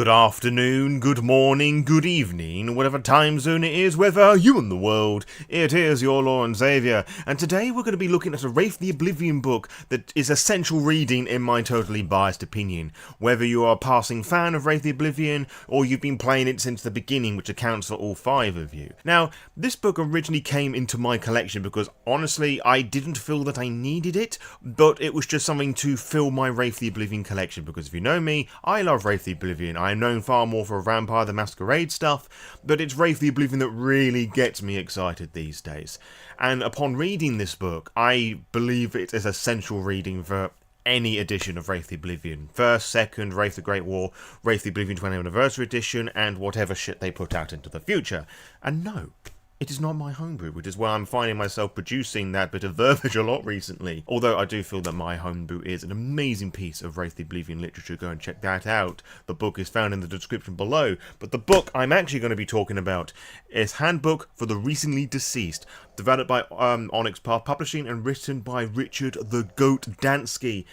Good afternoon, good morning, good evening, whatever time zone it is, whether you in the world, it is your Lord and Saviour, and today we're going to be looking at a Wraith the Oblivion book that is essential reading in my totally biased opinion. Whether you are a passing fan of Wraith the Oblivion, or you've been playing it since the beginning, which accounts for all 5 of you. Now, this book originally came into my collection because, honestly, I didn't feel that I needed it, but it was just something to fill my Wraith the Oblivion collection, because if you know me, I love Wraith the Oblivion. I am known far more for Vampire the Masquerade stuff, but it's Wraith the Oblivion that really gets me excited these days. And upon reading this book, I believe it is essential reading for any edition of Wraith the Oblivion. First, second, Wraith the Great War, Wraith the Oblivion 20th Anniversary Edition, and whatever shit they put out into the future. And no, it is not my homebrew, which is why I'm finding myself producing that bit of verbiage a lot recently. Although I do feel that my homebrew is an amazing piece of Wraith the Oblivion literature. Go and check that out. The book is found in the description below. But the book I'm actually going to be talking about is Handbook for the Recently Deceased, developed by Onyx Path Publishing and written by Richard the Goat Dansky.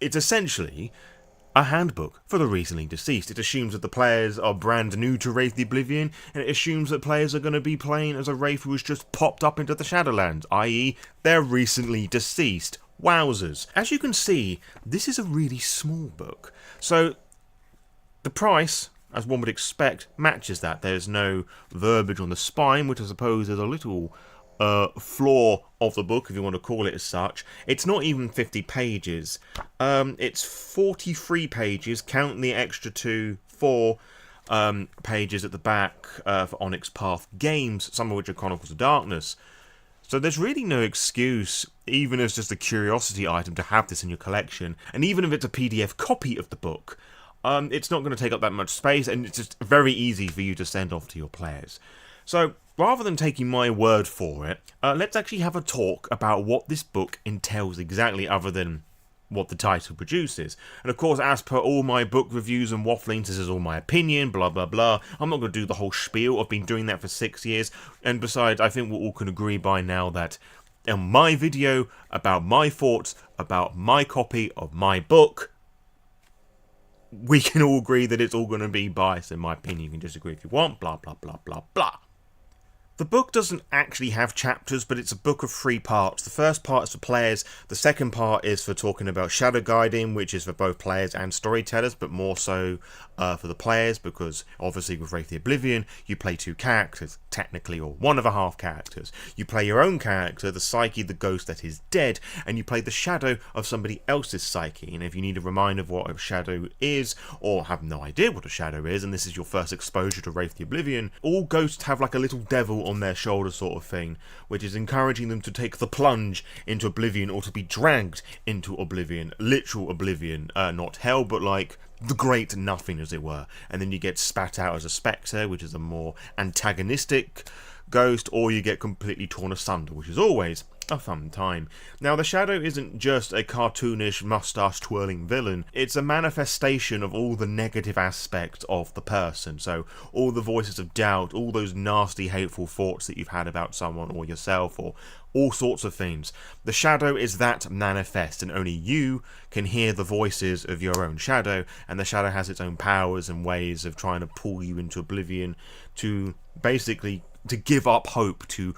It's essentially a handbook for the recently deceased. It assumes that the players are brand new to Wraith the Oblivion, and it assumes that players are going to be playing as a Wraith who has just popped up into the Shadowlands, i.e. they're recently deceased. Wowzers. As you can see, this is a really small book. So, the price, as one would expect, matches that. There's no verbiage on the spine, which I suppose is a little flaw of the book, if you want to call it as such. It's not even 50 pages. It's 43 pages, counting the extra 4 pages at the back for Onyx Path games, some of which are Chronicles of Darkness. So there's really no excuse, even as just a curiosity item, to have this in your collection. And even if it's a PDF copy of the book, it's not going to take up that much space, and it's just very easy for you to send off to your players. So, rather than taking my word for it, let's actually have a talk about what this book entails exactly, other than what the title produces. And of course, as per all my book reviews and wafflings, this is all my opinion, blah blah blah. I'm not going to do the whole spiel. I've been doing that for 6 years, and besides, I think we all can agree by now that in my video about my thoughts about my copy of my book, we can all agree that it's all going to be biased in my opinion. You can disagree if you want, blah blah blah blah blah. The book doesn't actually have chapters, but it's a book of 3 parts. The first part is for players, the second part is for talking about shadow guiding, which is for both players and storytellers, but more so for the players, because obviously with Wraith the Oblivion, you play 2 characters, technically, or 1.5 characters. You play your own character, the psyche, the ghost that is dead, and you play the shadow of somebody else's psyche. And if you need a reminder of what a shadow is, or have no idea what a shadow is, and this is your first exposure to Wraith the Oblivion, all ghosts have like a little devil on their shoulder sort of thing, which is encouraging them to take the plunge into Oblivion, or to be dragged into Oblivion, literal Oblivion, not hell, but like the great nothing, as it were. And then you get spat out as a spectre, which is a more antagonistic ghost, or you get completely torn asunder, which is always a fun time. Now, the shadow isn't just a cartoonish mustache twirling villain, it's a manifestation of all the negative aspects of the person. So all the voices of doubt, all those nasty hateful thoughts that you've had about someone or yourself, or all sorts of things. The shadow is that manifest, and only you can hear the voices of your own shadow, and the shadow has its own powers and ways of trying to pull you into oblivion, to basically to give up hope, to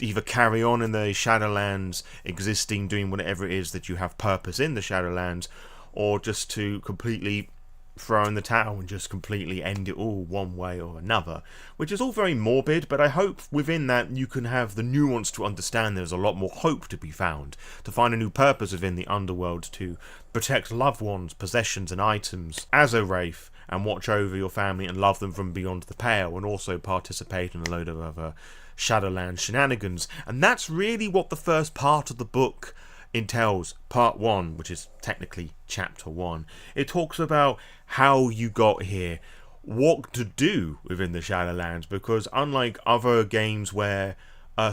either carry on in the Shadowlands, existing, doing whatever it is that you have purpose in the Shadowlands, or just to completely throw in the towel and just completely end it all one way or another, which is all very morbid, but I hope within that you can have the nuance to understand there's a lot more hope to be found, to find a new purpose within the Underworld, to protect loved ones, possessions and items as a Wraith, and watch over your family and love them from beyond the pale, and also participate in a load of other Shadowlands shenanigans. And that's really what the first part of the book entails. Part 1, which is technically chapter 1. It talks about how you got here, what to do within the Shadowlands, because unlike other games where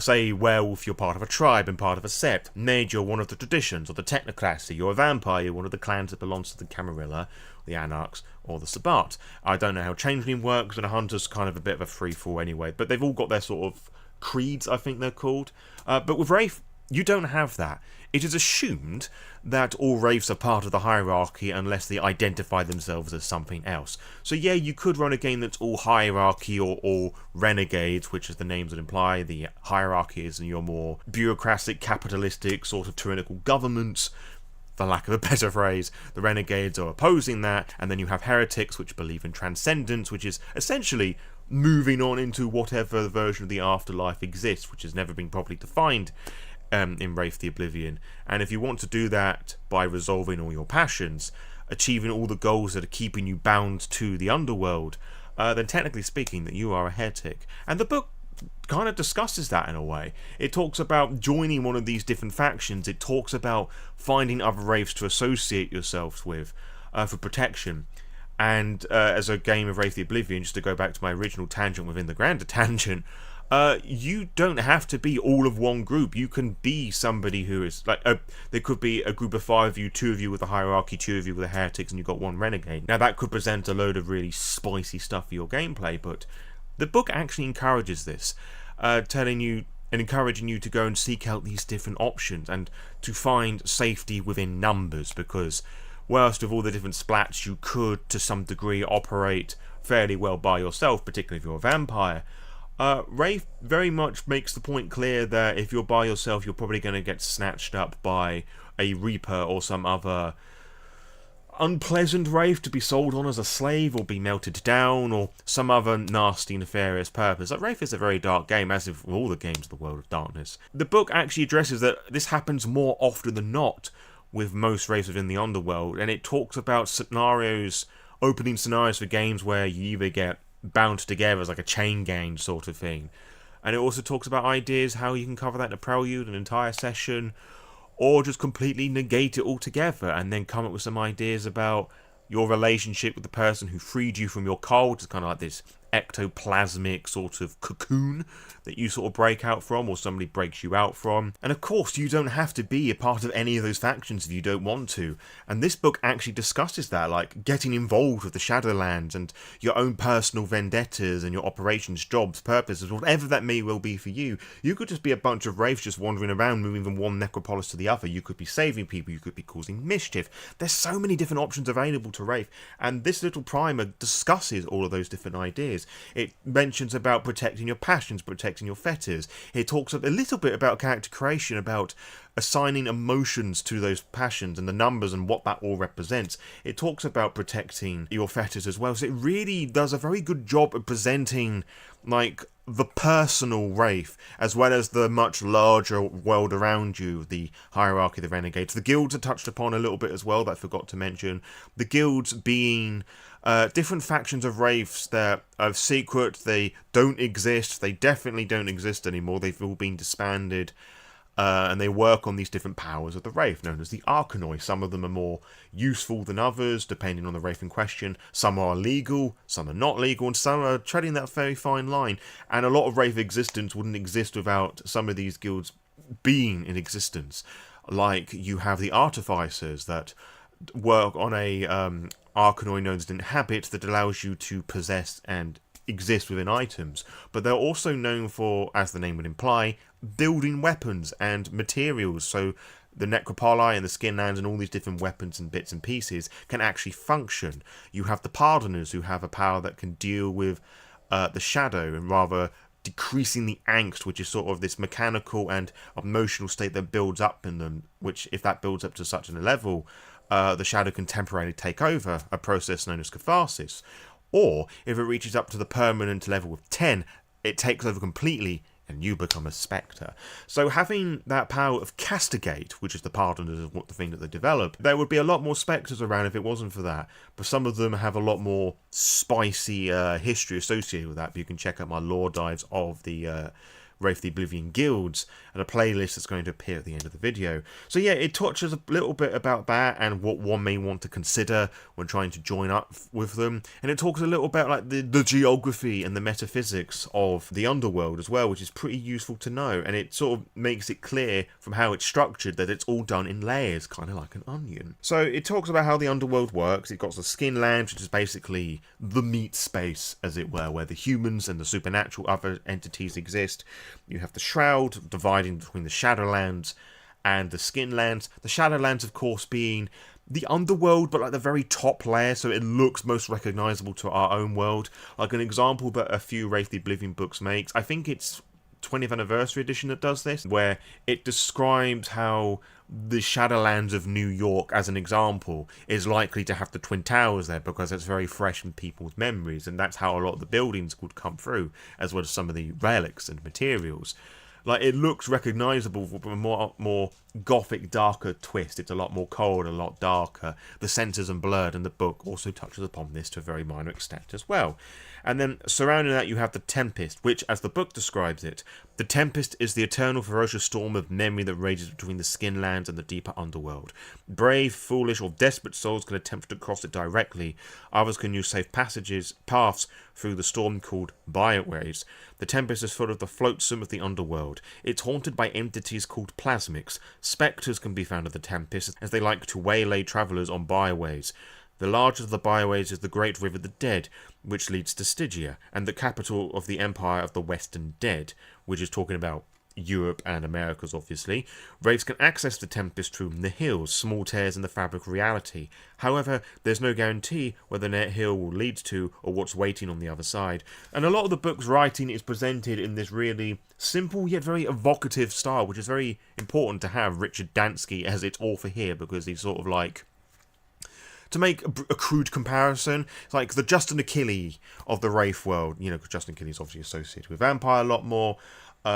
say Werewolf, you're part of a tribe and part of a sept, Mage, you're one of the traditions, or the Technocracy, you're a vampire, you're one of the clans that belongs to the Camarilla, the Anarchs, or the Sabbat. I don't know how Changeling works, and a Hunter's kind of a bit of a free-for-all anyway, but they've all got their sort of creeds, I think they're called. But with Wraith, you don't have that. It is assumed that all wraiths are part of the hierarchy unless they identify themselves as something else. So yeah, you could run a game that's all hierarchy or all renegades, which as the names would imply, the hierarchy is in your more bureaucratic, capitalistic sort of tyrannical governments, for lack of a better phrase. The renegades are opposing that, and then you have heretics, which believe in transcendence, which is essentially moving on into whatever version of the afterlife exists, which has never been properly defined in Wraith the Oblivion. And if you want to do that by resolving all your passions, achieving all the goals that are keeping you bound to the Underworld, then technically speaking that you are a heretic. And the book kind of discusses that in a way. It talks about joining one of these different factions. It talks about finding other wraiths to associate yourselves with for protection. And as a game of Wraith the Oblivion, just to go back to my original tangent within the grander tangent, you don't have to be all of one group. You can be somebody who is like there could be a group of 5 of you, 2 of you with a hierarchy, 2 of you with the heretics, and you've got 1 renegade. Now that could present a load of really spicy stuff for your gameplay, but the book actually encourages this, telling you and encouraging you to go and seek out these different options and to find safety within numbers, because whilst with all the different splats you could to some degree operate fairly well by yourself, particularly if you're a vampire, Wraith very much makes the point clear that if you're by yourself, you're probably going to get snatched up by a Reaper or some other unpleasant Wraith to be sold on as a slave or be melted down or some other nasty, nefarious purpose. Like, Wraith is a very dark game, as with all the games of the World of Darkness. The book actually addresses that this happens more often than not with most Wraiths within the Underworld, and it talks about opening scenarios for games where you either get bound together as like a chain gang sort of thing. And it also talks about ideas how you can cover that in a prelude, an entire session, or just completely negate it altogether and then come up with some ideas about your relationship with the person who freed you from your cult. It's kind of like this ectoplasmic sort of cocoon that you sort of break out from, or somebody breaks you out from. And of course, you don't have to be a part of any of those factions if you don't want to. And this book actually discusses that, like getting involved with the Shadowlands and your own personal vendettas and your operations, jobs, purposes, whatever that may well be for you. You could just be a bunch of wraiths just wandering around, moving from one necropolis to the other. You could be saving people, you could be causing mischief. There's so many different options available to Wraith, and this little primer discusses all of those different ideas. It mentions about protecting your passions, protecting your fetters. It talks a little bit about character creation, about assigning emotions to those passions and the numbers and what that all represents. It talks about protecting your fetters as well. So it really does a very good job of presenting like the personal Wraith as well as the much larger world around you, the hierarchy, the renegades. The guilds are touched upon a little bit as well that I forgot to mention. The guilds being different factions of Wraiths that are secret, they don't exist, they definitely don't exist anymore, they've all been disbanded, and they work on these different powers of the Wraith, known as the Arcanoi. Some of them are more useful than others, depending on the Wraith in question. Some are legal, some are not legal, and some are treading that very fine line. And a lot of Wraith existence wouldn't exist without some of these guilds being in existence. Like, you have the Artificers that work on a Arcanoi known as an Inhabit that allows you to possess and exist within items, but they're also known for, as the name would imply, building weapons and materials. So the Necropoli and the Skinlands and all these different weapons and bits and pieces can actually function. You have the Pardoners, who have a power that can deal with the shadow and rather decreasing the angst, which is sort of this mechanical and emotional state that builds up in them, which if that builds up to such a level, the shadow can temporarily take over, a process known as catharsis. Or, if it reaches up to the permanent level of 10, it takes over completely and you become a spectre. So having that power of castigate, which is the pardoners of what the thing that they develop, there would be a lot more spectres around if it wasn't for that. But some of them have a lot more spicy history associated with that. But you can check out my lore dives of the Wraith the Oblivion guilds and a playlist that's going to appear at the end of the video. So yeah, it touches a little bit about that and what one may want to consider when trying to join up with them, and it talks a little about like the geography and the metaphysics of the Underworld as well, which is pretty useful to know, and it sort of makes it clear from how it's structured that it's all done in layers, kind of like an onion. So it talks about how the Underworld works. It got the Skinlands, which is basically the meat space, as it were, where the humans and the supernatural other entities exist. You have the Shroud, dividing between the Shadowlands and the Skinlands. The Shadowlands, of course, being the Underworld, but like the very top layer, so it looks most recognisable to our own world. Like an example that a few Wraith the Oblivion books makes, I think it's 20th anniversary edition that does this, where it describes how the Shadowlands of New York, as an example, is likely to have the Twin Towers there because it's very fresh in people's memories, and that's how a lot of the buildings would come through, as well as some of the relics and materials. Like, it looks recognisable with a more gothic, darker twist. It's a lot more cold, a lot darker. The centres are blurred, and the book also touches upon this to a very minor extent as well. And then surrounding that you have the Tempest, which, as the book describes it, the Tempest is the eternal ferocious storm of memory that rages between the Skinlands and the deeper Underworld. Brave, foolish, or desperate souls can attempt to cross it directly. Others can use safe paths through the storm called byways. The Tempest is full of the flotsam of the Underworld. It's haunted by entities called plasmics. Spectres can be found in the Tempest, as they like to waylay travellers on byways. The largest of the byways is the Great River the Dead, which leads to Stygia, and the capital of the Empire of the Western Dead, which is talking about Europe and Americas, obviously. Wraiths can access the Tempest through the hills, small tears in the fabric of reality. However, there's no guarantee where the net hill will lead to or what's waiting on the other side. And a lot of the book's writing is presented in this really simple yet very evocative style, which is very important to have Richard Dansky as its author here, because he's sort of like, to make a crude comparison, it's like the Justin Achilles of the Wraith world. You know, because Justin Achilles is obviously associated with Vampire a lot more.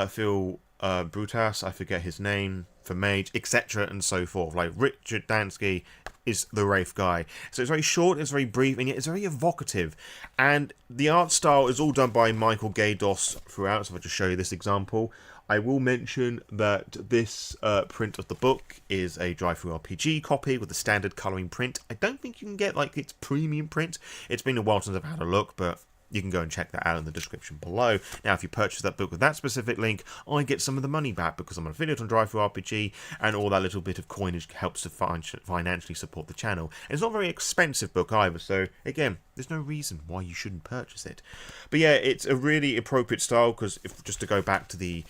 Phil Brutas, I forget his name, for Mage, etc. and so forth. Like, Richard Dansky is the Wraith guy. So it's very short, it's very brief, and yet it's very evocative. And the art style is all done by Michael Gaydos throughout, so I'll just show you this example. I will mention that this print of the book is a drive-through RPG copy with a standard colouring print. I don't think you can get, like, its premium print. It's been a while since I've had a look, but you can go and check that out in the description below. Now, if you purchase that book with that specific link, I get some of the money back because I'm an affiliate on drive-through RPG, and all that little bit of coinage helps to financially support the channel. And it's not a very expensive book either, so again, there's no reason why you shouldn't purchase it. But yeah, it's a really appropriate style, because just to go back to the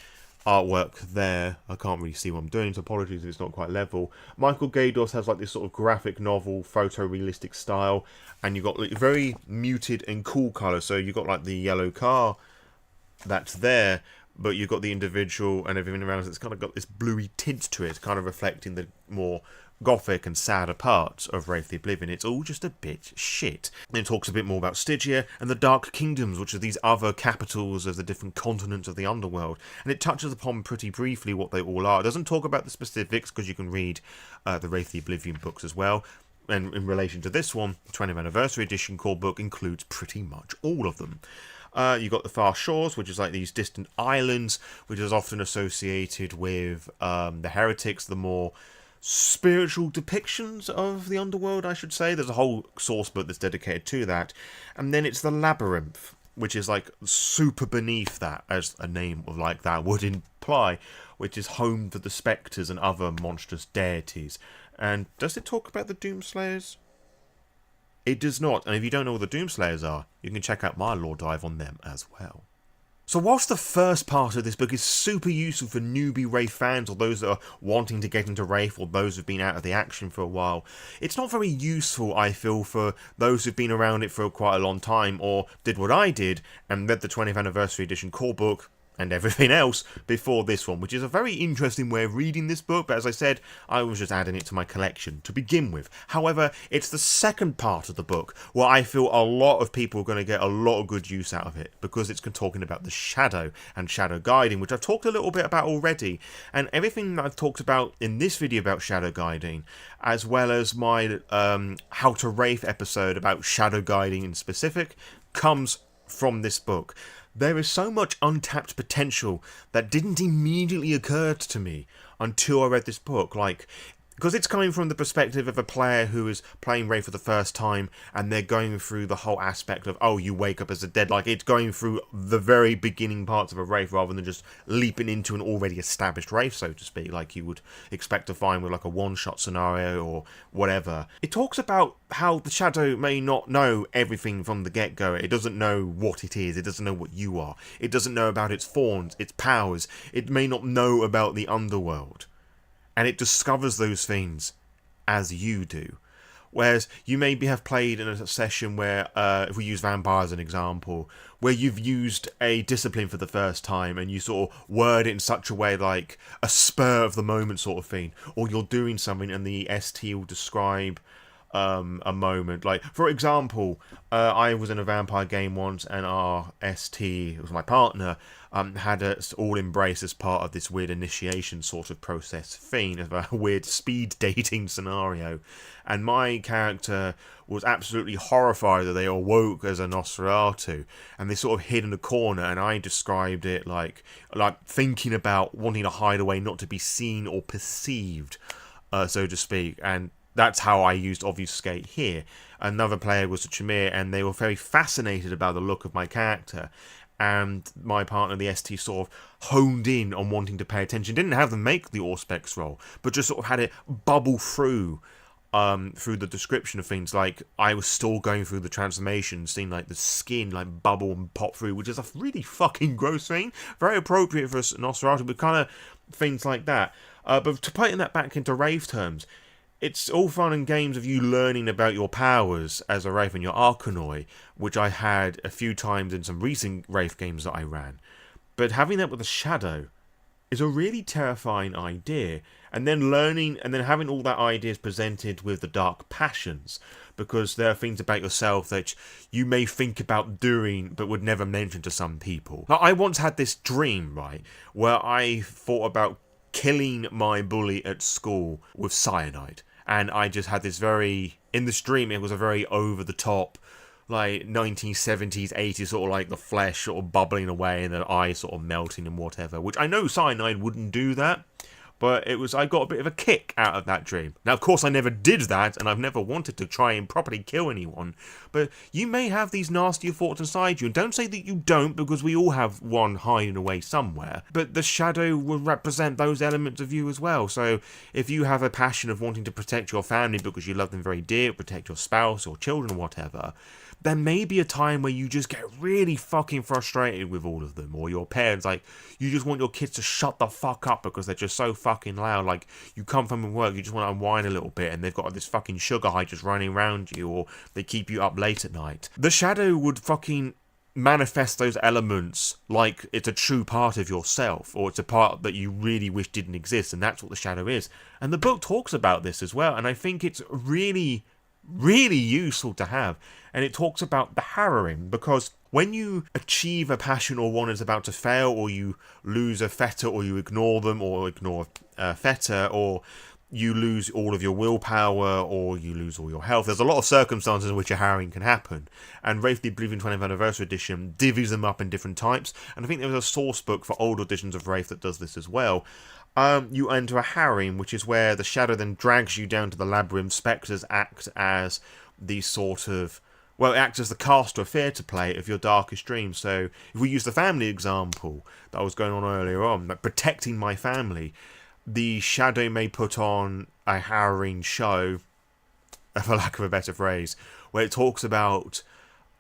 artwork there, I can't really see what I'm doing, so apologies if it's not quite level. Michael Gaydos has like this sort of graphic novel, photorealistic style, and you've got like very muted and cool colours. So you've got like the yellow car that's there, but you've got the individual and everything around it. It's kind of got this bluey tint to it, kind of reflecting the more gothic and sadder parts of Wraith the Oblivion. It's all just a bit shit. Then it talks a bit more about Stygia and the Dark Kingdoms, which are these other capitals of the different continents of the Underworld. And it touches upon pretty briefly what they all are. It doesn't talk about the specifics, because you can read the Wraith the Oblivion books as well. And in relation to this one, the 20th Anniversary Edition core book includes pretty much all of them. You've got the Far Shores, which is like these distant islands, which is often associated with the heretics, the more spiritual depictions of the Underworld, I should say. There's a whole source book that's dedicated to that. And then it's the Labyrinth, which is like super beneath that, as a name of like that would imply, which is home to the spectres and other monstrous deities. And does it talk about the Doomslayers? It does not, and if you don't know what the Doomslayers are, you can check out my lore dive on them as well. So whilst the first part of this book is super useful for newbie Wraith fans, or those that are wanting to get into Wraith, or those who've been out of the action for a while, it's not very useful, I feel, for those who've been around it for quite a long time, or did what I did and read the 20th Anniversary Edition core book and everything else before this one, which is a very interesting way of reading this book, but as I said, I was just adding it to my collection to begin with. However, it's the second part of the book where I feel a lot of people are going to get a lot of good use out of it, because it's talking about the shadow and shadow guiding, which I've talked a little bit about already, and everything that I've talked about in this video about shadow guiding, as well as my How to Wraith episode about shadow guiding in specific, comes from this book. There is so much untapped potential that didn't immediately occur to me until I read this book. Like, because it's coming from the perspective of a player who is playing Wraith for the first time, and they're going through the whole aspect of, oh, you wake up as a dead, like it's going through the very beginning parts of a Wraith rather than just leaping into an already established Wraith, so to speak, like you would expect to find with like a one-shot scenario or whatever. It talks about how the Shadow may not know everything from the get-go. It doesn't know what it is, it doesn't know what you are, it doesn't know about its forms, its powers, it may not know about the Underworld. And it discovers those things as you do. Whereas you maybe have played in a session where, if we use vampire as an example, where you've used a discipline for the first time and you sort of word it in such a way like a spur of the moment sort of thing, or you're doing something and the ST will describe a moment. Like, for example, I was in a vampire game once and our ST, it was my partner, had us all embrace as part of this weird initiation sort of process thing of a weird speed dating scenario, and my character was absolutely horrified that they awoke as a Nosferatu and they sort of hid in a corner, and I described it like thinking about wanting to hide away, not to be seen or perceived, so to speak. And that's how I used obfuscate here. Another player was a Chimere, and they were very fascinated about the look of my character. And my partner, the ST, sort of honed in on wanting to pay attention. Didn't have them make the Auspex roll, but just sort of had it bubble through the description of things. Like, I was still going through the transformation, seeing like the skin like bubble and pop through, which is a really fucking gross thing. Very appropriate for a Nosferatu, but kind of things like that. But to put that back into Wraith terms, it's all fun and games of you learning about your powers as a Wraith and your Arcanoi, which I had a few times in some recent Wraith games that I ran. But having that with a Shadow is a really terrifying idea. And then learning, and then having all that ideas presented with the dark passions, because there are things about yourself that you may think about doing but would never mention to some people. Now, I once had this dream, right, where I thought about killing my bully at school with cyanide. And I just had this in the stream, it was a very over-the-top, like 1970s, 80s, sort of like the flesh sort of bubbling away and the eyes sort of melting and whatever, which I know cyanide wouldn't do that, but I got a bit of a kick out of that dream. Now, of course, I never did that, and I've never wanted to try and properly kill anyone, but you may have these nastier thoughts inside you, and don't say that you don't, because we all have one hiding away somewhere, but the Shadow will represent those elements of you as well. So if you have a passion of wanting to protect your family because you love them very dear, protect your spouse or children or whatever, there may be a time where you just get really fucking frustrated with all of them, or your parents, like, you just want your kids to shut the fuck up because they're just so fucking loud. Like, you come from work, you just want to unwind a little bit, and they've got this fucking sugar high just running around you, or they keep you up late at night. The Shadow would fucking manifest those elements like it's a true part of yourself, or it's a part that you really wish didn't exist, and that's what the Shadow is. And the book talks about this as well, and I think it's really useful to have. And it talks about the harrowing, because when you achieve a passion or one is about to fail, or you lose a Fetter, or you ignore them, or ignore a Fetter, or you lose all of your willpower, or you lose all your health, there's a lot of circumstances in which a harrowing can happen. And Wraith the Oblivion 20th Anniversary Edition divvies them up in different types, and I think there was a source book for old editions of Wraith that does this as well. You enter a harrowing, which is where the Shadow then drags you down to the labyrinth. Spectres act as the sort of, well, it acts as the caster of theatre play of your darkest dreams. So if we use the family example that was going on earlier on, like protecting my family, the Shadow may put on a harrowing show, for lack of a better phrase, where it talks about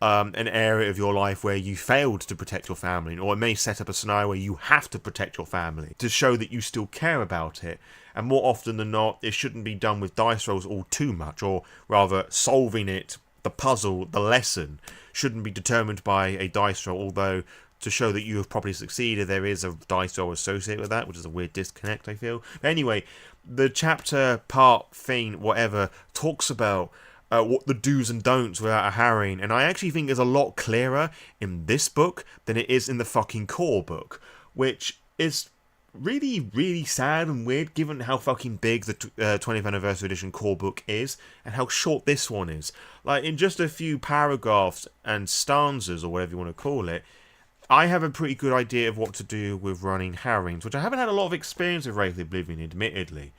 an area of your life where you failed to protect your family, or it may set up a scenario where you have to protect your family to show that you still care about it. And more often than not, it shouldn't be done with dice rolls all too much, or rather solving it, the puzzle, the lesson, shouldn't be determined by a dice roll, although to show that you have properly succeeded, there is a dice roll associated with that, which is a weird disconnect, I feel. But anyway, the chapter, part, thing, whatever, talks about what the do's and don'ts without a harrowing, and I actually think is a lot clearer in this book than it is in the fucking core book, which is really sad and weird given how fucking big the 20th Anniversary Edition core book is, and how short this one is. Like, in just a few paragraphs and stanzas, or whatever you want to call it, I have a pretty good idea of what to do with running harrowings, which I haven't had a lot of experience with Wraith the Oblivion, admittedly.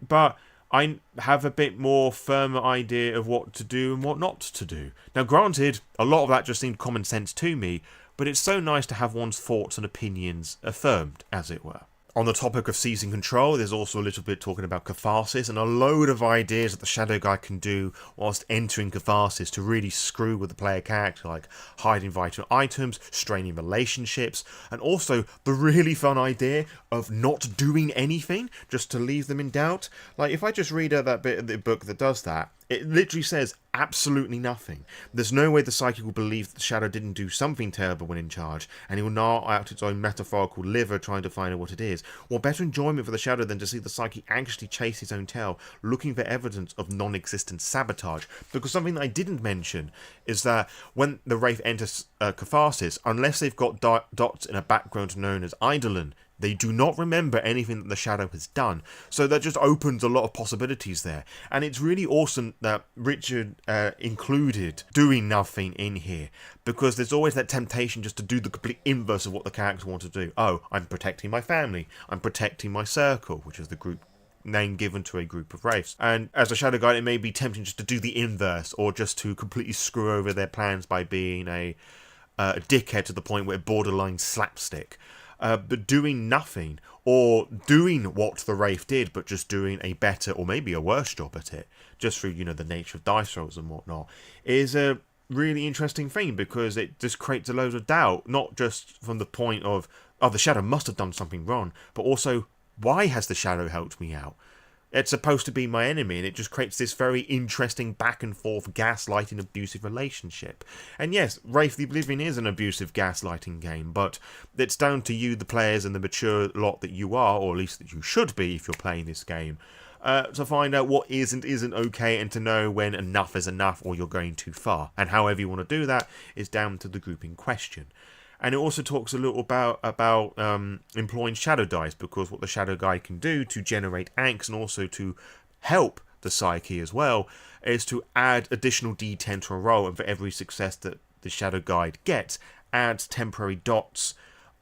But I have a bit more firmer idea of what to do and what not to do. Now granted, a lot of that just seemed common sense to me, but it's so nice to have one's thoughts and opinions affirmed, as it were. On the topic of seizing control, there's also a little bit talking about catharsis and a load of ideas that the Shadow Guy can do whilst entering catharsis to really screw with the player character, like hiding vital items, straining relationships, and also the really fun idea of not doing anything, just to leave them in doubt. Like, if I just read out that bit of the book that does that, it literally says absolutely nothing. There's no way the psychic will believe that the Shadow didn't do something terrible when in charge, and he will gnaw out its own metaphorical liver trying to find out what it is. What better enjoyment for the Shadow than to see the psychic actually chase his own tail, looking for evidence of non-existent sabotage? Because something that I didn't mention is that when the Wraith enters catharsis, unless they've got dots in a background known as Eidolon, they do not remember anything that the Shadow has done. So that just opens a lot of possibilities there. And it's really awesome that Richard included doing nothing in here, because there's always that temptation just to do the complete inverse of what the characters want to do. Oh, I'm protecting my family. I'm protecting my circle, which is the group name given to a group of wraiths. And as a Shadow Guide, it may be tempting just to do the inverse, or just to completely screw over their plans by being a dickhead to the point where borderline slapstick. But doing nothing, or doing what the Wraith did, but just doing a better or maybe a worse job at it, just through, the nature of dice rolls and whatnot, is a really interesting thing, because it just creates a load of doubt, not just from the point of, oh, the Shadow must have done something wrong, but also, why has the Shadow helped me out? It's supposed to be my enemy, and it just creates this very interesting back and forth gaslighting abusive relationship. And yes, Wraith the Oblivion is an abusive gaslighting game, but it's down to you, the players, and the mature lot that you are, or at least that you should be if you're playing this game, to find out what is and isn't okay, and to know when enough is enough or you're going too far. And however you want to do that is down to the group in question. And it also talks a little about employing shadow dice, because what the Shadow Guide can do to generate angst and also to help the psyche as well is to add additional D10 to a roll, and for every success that the Shadow Guide gets, adds temporary dots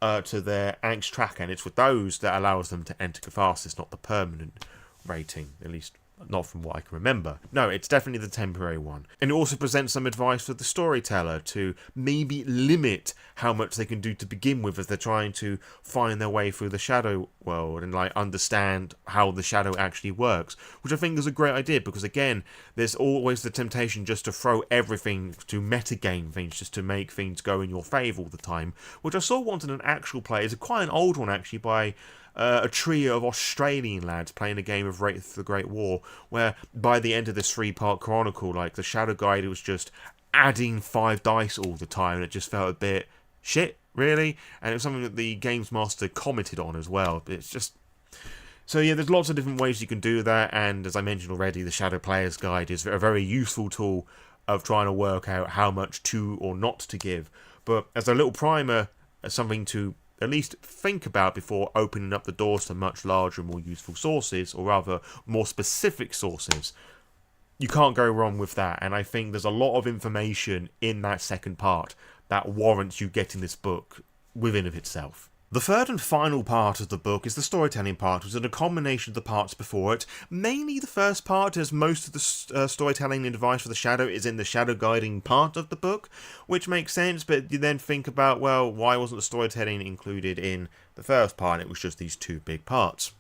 to their angst tracker, and it's with those that allows them to enter catharsis, not the permanent rating, at least not from what I can remember. No, it's definitely the temporary one. And it also presents some advice for the storyteller to maybe limit how much they can do to begin with as they're trying to find their way through the shadow world and understand how the shadow actually works, which I think is a great idea, because again, there's always the temptation just to throw everything to metagame things, just to make things go in your favour all the time, which I saw once in an actual play. It's quite an old one actually, by a trio of Australian lads playing a game of Wraith the Great War, where by the end of this 3-part chronicle, the Shadow Guide was just adding 5 dice all the time, and it just felt a bit shit, really. And it was something that the Games Master commented on as well. It's just... So yeah, there's lots of different ways you can do that, and as I mentioned already, the Shadow Player's Guide is a very useful tool of trying to work out how much to or not to give. But as a little primer, as something to at least think about before opening up the doors to much larger and more useful sources, or rather more specific sources, you can't go wrong with that. And I think there's a lot of information in that second part that warrants you getting this book within of itself. The third and final part of the book is the storytelling part, which is a combination of the parts before it. Mainly the first part, as most of the storytelling and advice for the Shadow is in the Shadow Guiding part of the book, which makes sense, but you then think about, well, why wasn't the storytelling included in the first part? It was just these 2 big parts.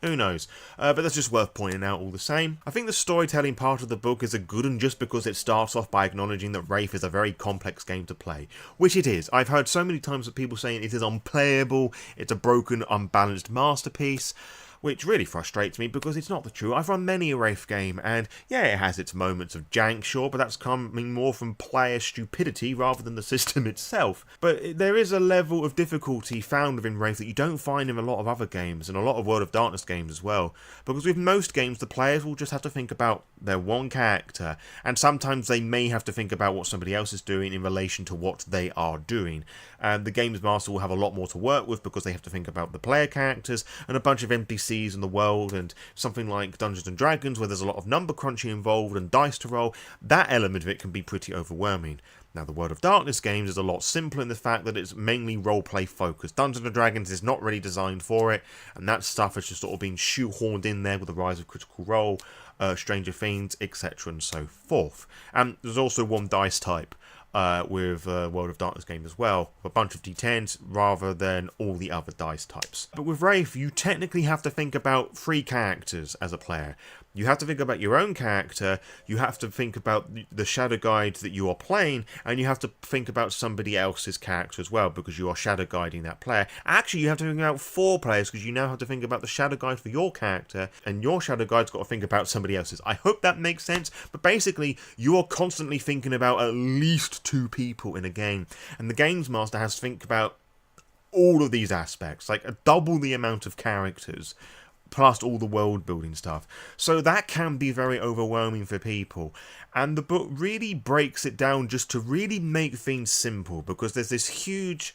Who knows? But that's just worth pointing out all the same. I think the storytelling part of the book is a good one just because it starts off by acknowledging that Wraith is a very complex game to play, which it is. I've heard so many times of people saying it is unplayable, it's a broken, unbalanced masterpiece, which really frustrates me because it's not the truth. I've run many a Wraith game, and yeah, it has its moments of jank, sure, but that's coming more from player stupidity rather than the system itself. But there is a level of difficulty found within Wraith that you don't find in a lot of other games, and a lot of World of Darkness games as well, because with most games, the players will just have to think about their one character, and sometimes they may have to think about what somebody else is doing in relation to what they are doing. And the Games Master will have a lot more to work with because they have to think about the player characters and a bunch of NPCs NPCs in the world, and something like Dungeons and Dragons, where there's a lot of number crunching involved and dice to roll, that element of it can be pretty overwhelming. Now, the World of Darkness games is a lot simpler in the fact that it's mainly roleplay focused. Dungeons & Dragons is not really designed for it, and that stuff has just sort of been shoehorned in there with the rise of Critical Role, Stranger Things, etc. and so forth. And there's also one dice type with World of Darkness game as well, a bunch of D10s rather than all the other dice types. But with Wraith, you technically have to think about 3 characters as a player. You have to think about your own character, you have to think about the shadow guide that you are playing, and you have to think about somebody else's character as well, because you are shadow guiding that player. Actually, you have to think about 4 players, because you now have to think about the shadow guide for your character, and your shadow guide's got to think about somebody else's. I hope that makes sense, but basically, you are constantly thinking about at least 2 people in a game, and the games master has to think about all of these aspects, like double the amount of characters, plus all the world building stuff. So that can be very overwhelming for people. And the book really breaks it down just to really make things simple, because there's this huge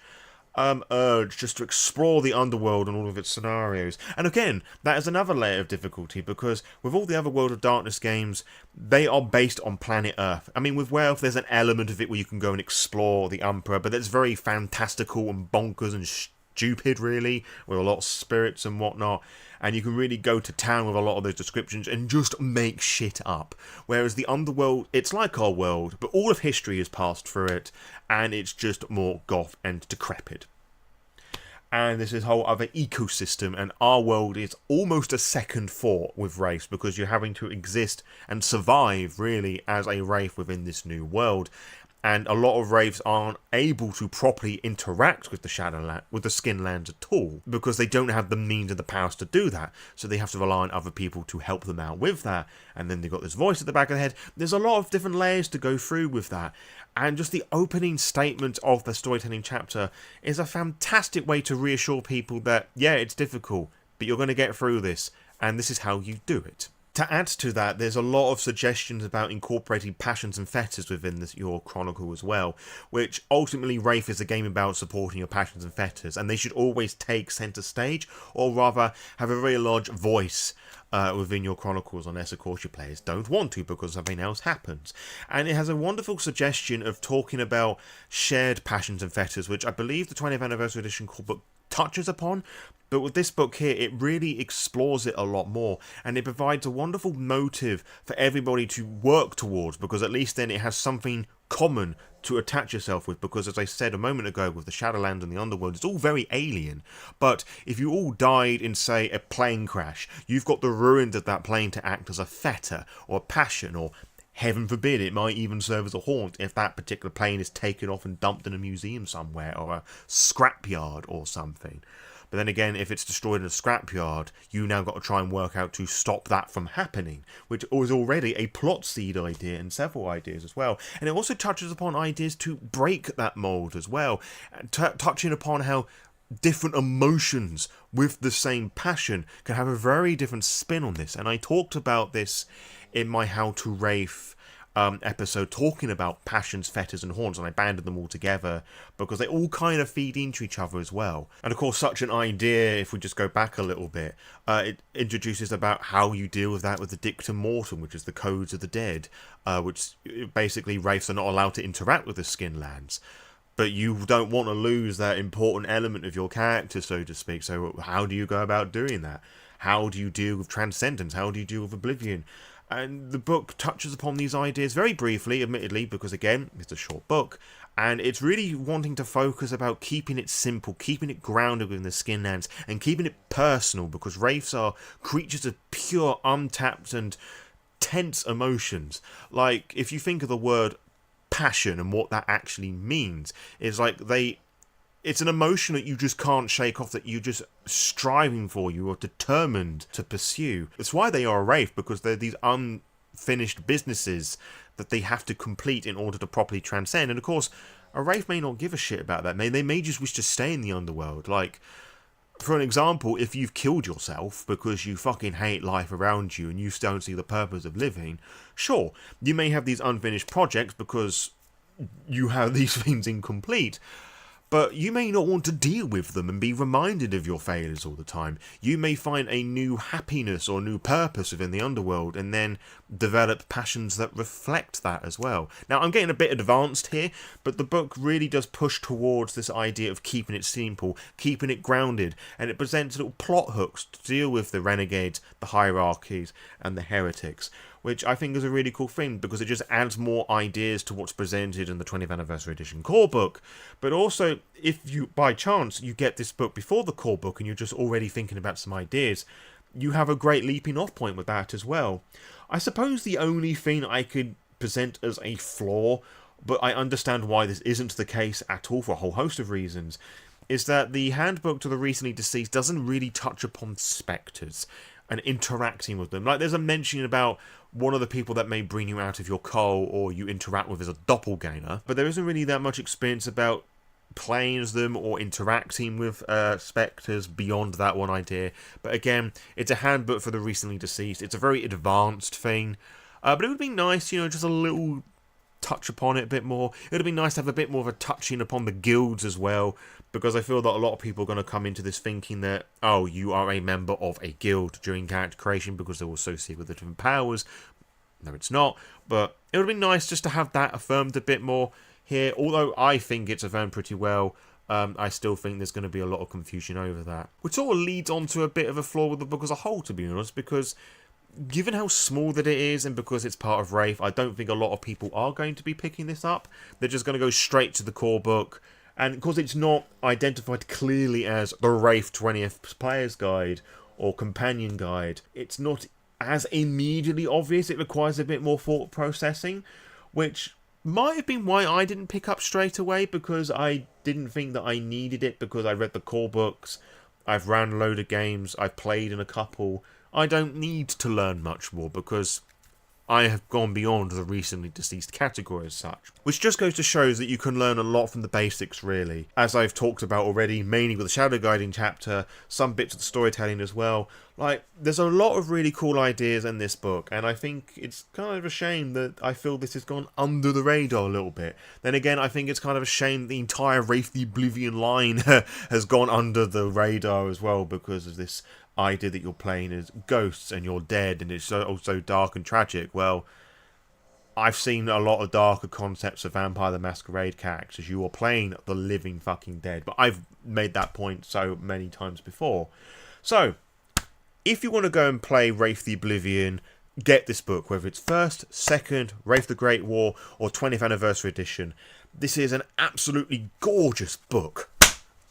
urge just to explore the underworld and all of its scenarios. And again, that is another layer of difficulty, because with all the other World of Darkness games, they are based on planet Earth. I mean, with Wraith, there's an element of it where you can go and explore the Umbra, but it's very fantastical and bonkers and stupid, really, with a lot of spirits and whatnot. And you can really go to town with a lot of those descriptions and just make shit up. Whereas the Underworld, it's like our world, but all of history has passed through it, and it's just more goth and decrepit. And there's this whole other ecosystem, and our world is almost a second thought with Wraith, because you're having to exist and survive, really, as a Wraith within this new world. And a lot of Wraiths aren't able to properly interact with the Shadowland, with the Skinlands at all, because they don't have the means and the powers to do that. So they have to rely on other people to help them out with that. And then they've got this voice at the back of the head. There's a lot of different layers to go through with that. And just the opening statement of the storytelling chapter is a fantastic way to reassure people that, yeah, it's difficult, but you're going to get through this, and this is how you do it. To add to that, there's a lot of suggestions about incorporating passions and fetters within your chronicle as well, which ultimately Wraith is a game about supporting your passions and fetters, and they should always take centre stage, or rather have a very large voice within your chronicles, unless of course your players don't want to because something else happens. And it has a wonderful suggestion of talking about shared passions and fetters, which I believe the 20th anniversary edition core book touches upon, but with this book here it really explores it a lot more, and it provides a wonderful motive for everybody to work towards, because at least then it has something common to attach yourself with, because as I said a moment ago with the Shadowlands and the Underworld, it's all very alien. But if you all died in, say, a plane crash, you've got the ruins of that plane to act as a fetter or a passion, or heaven forbid, it might even serve as a haunt if that particular plane is taken off and dumped in a museum somewhere, or a scrapyard or something. But then again, if it's destroyed in a scrapyard, you now got to try and work out to stop that from happening, which was already a plot seed idea and several ideas as well. And it also touches upon ideas to break that mould as well, touching upon how different emotions with the same passion can have a very different spin on this. And I talked about this in my How to Wraith episode, talking about passions, fetters and haunts, and I banded them all together because they all kind of feed into each other as well. And of course, such an idea, if we just go back a little bit, it introduces about how you deal with that with the dictum mortem, which is the codes of the dead, which basically Wraiths are not allowed to interact with the Skinlands. But you don't want to lose that important element of your character, so to speak. So how do you go about doing that? How do you deal with transcendence? How do you deal with Oblivion? And the book touches upon these ideas very briefly, admittedly, because again, it's a short book, and it's really wanting to focus about keeping it simple, keeping it grounded within the Skinlands, and keeping it personal, because Wraiths are creatures of pure, untapped, and tense emotions. Like, if you think of the word passion and what that actually means, is like it's an emotion that you just can't shake off, that you're just striving for, you are determined to pursue. That's why they are a Wraith, because they're these unfinished businesses that they have to complete in order to properly transcend. And of course, a Wraith may not give a shit about that. They may just wish to stay in the Underworld. Like, for an example, if you've killed yourself because you fucking hate life around you and you don't see the purpose of living, sure, you may have these unfinished projects because you have these things incomplete. but you may not want to deal with them and be reminded of your failures all the time. You may find a new happiness or new purpose within the Underworld and then develop passions that reflect that as well. Now, I'm getting a bit advanced here, but the book really does push towards this idea of keeping it simple, keeping it grounded, and it presents little plot hooks to deal with the renegades, the hierarchies, and the heretics, which I think is a really cool thing because it just adds more ideas to what's presented in the 20th Anniversary Edition core book. But also, if you, by chance, you get this book before the core book and you're just already thinking about some ideas, you have a great leaping off point with that as well. I suppose the only thing I could present as a flaw, but I understand why this isn't the case at all for a whole host of reasons, is that the handbook to the recently deceased doesn't really touch upon spectres and interacting with them. Like, there's a mention about one of the people that may bring you out of your coal or you interact with as a doppelganger, but there isn't really that much experience about playing as them or interacting with spectres beyond that one idea. But again, it's a handbook for the recently deceased. It's a very advanced thing, but it would be nice, you know, just a little touch upon it a bit more. It would be nice to have a bit more of a touching upon the guilds as well, because I feel that a lot of people are going to come into this thinking that, oh, you are a member of a guild during character creation because they're associated with the different powers. No, it's not, but it would be nice just to have that affirmed a bit more here. Although I think it's affirmed pretty well, I still think there's going to be a lot of confusion over that, which sort of leads on to a bit of a flaw with the book as a whole, to be honest, because given how small that it is and because it's part of Wraith, I don't think a lot of people are going to be picking this up. They're just going to go straight to the core book, and because it's not identified clearly as the Wraith 20th Player's Guide or Companion Guide, it's not as immediately obvious. It requires a bit more thought processing, which might have been why I didn't pick up straight away, because I didn't think that I needed it, because I read the core books, I've ran a load of games, I've played in a couple. I don't need to learn much more because I have gone beyond the recently deceased category as such. Which just goes to show that you can learn a lot from the basics, really. As I've talked about already, mainly with the shadow guiding chapter, some bits of the storytelling as well. Like, there's a lot of really cool ideas in this book, and I think it's kind of a shame that I feel this has gone under the radar a little bit. Then again, I think it's kind of a shame the entire Wraith the Oblivion line has gone under the radar as well because of this idea that you're playing as ghosts and you're dead and it's also dark and tragic. Well, I've seen a lot of darker concepts of Vampire the Masquerade characters. You are playing the living fucking dead, but I've made that point so many times before. So, if you want to go and play Wraith the Oblivion, get this book, whether it's first, second, Wraith the Great War, or 20th Anniversary Edition. This is an absolutely gorgeous book.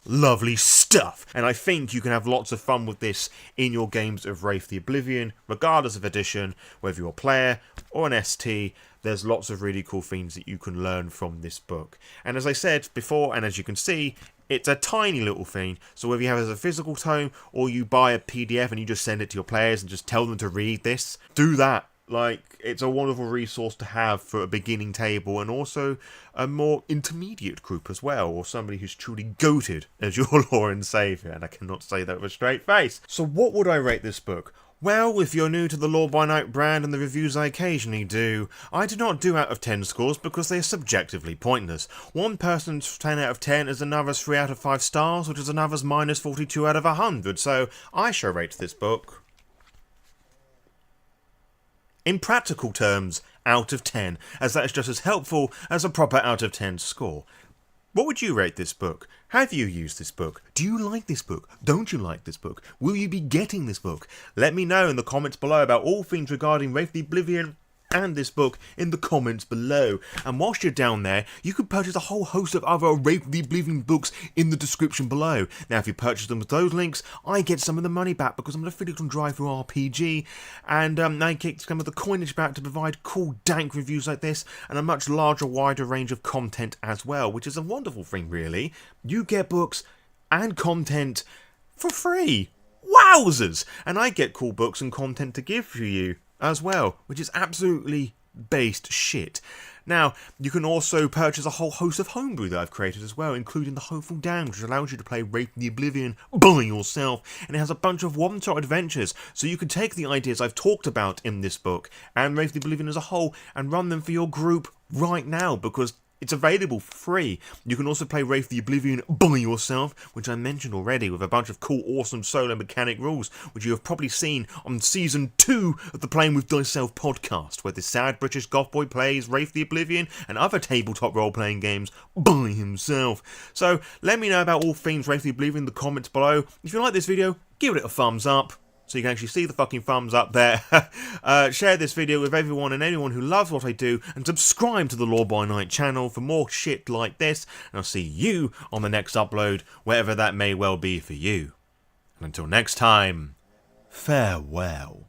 Lovely stuff, and I think you can have lots of fun with this in your games of Wraith the Oblivion, regardless of edition, whether you're a player or an ST. There's lots of really cool things that you can learn from this book, and as I said before, and as you can see, it's a tiny little thing, so whether you have it as a physical tome or you buy a PDF and you just send it to your players and just tell them to read this, do that. Like, it's a wonderful resource to have for a beginning table and also a more intermediate group as well, or somebody who's truly goated as your Lord and Saviour, and I cannot say that with a straight face. So what would I rate this book? Well, if you're new to the Law by Night brand and the reviews I occasionally do, I do not do out of 10 scores because they are subjectively pointless. One person's 10 out of 10 is another's 3 out of 5 stars, which is another's minus 42 out of 100, so I shall rate this book, in practical terms, out of 10, as that is just as helpful as a proper out of 10 score. What would you rate this book? Have you used this book? Do you like this book? Don't you like this book? Will you be getting this book? Let me know in the comments below about all things regarding Wraith the Oblivion and this book in the comments below. And whilst you're down there, you can purchase a whole host of other Wraith the Oblivion books in the description below. Now, if you purchase them with those links, I get some of the money back because I'm an affiliate on Drive Through RPG, and I get some of the coinage back to provide cool, dank reviews like this and a much larger, wider range of content as well, which is a wonderful thing, really. You get books and content for free. Wowzers! And I get cool books and content to give to you as well, which is absolutely based shit. Now, you can also purchase a whole host of homebrew that I've created as well, including the Hopeful Damned, which allows you to play Wraith the Oblivion by yourself, and it has a bunch of one-shot adventures, so you can take the ideas I've talked about in this book, and Wraith the Oblivion as a whole, and run them for your group right now, because It's available for free. You can also play Wraith the Oblivion by yourself, which I mentioned already, with a bunch of cool, awesome solo mechanic rules, which you have probably seen on Season 2 of the Playing With Thyself podcast, where this sad British goth boy plays Wraith the Oblivion and other tabletop role-playing games by himself. So, let me know about all things Wraith the Oblivion in the comments below. If you like this video, give it a thumbs up, so you can actually see the fucking thumbs up there. Share this video with everyone and anyone who loves what I do, and subscribe to the Lore by Night channel for more shit like this, and I'll see you on the next upload, wherever that may well be for you. And until next time, farewell.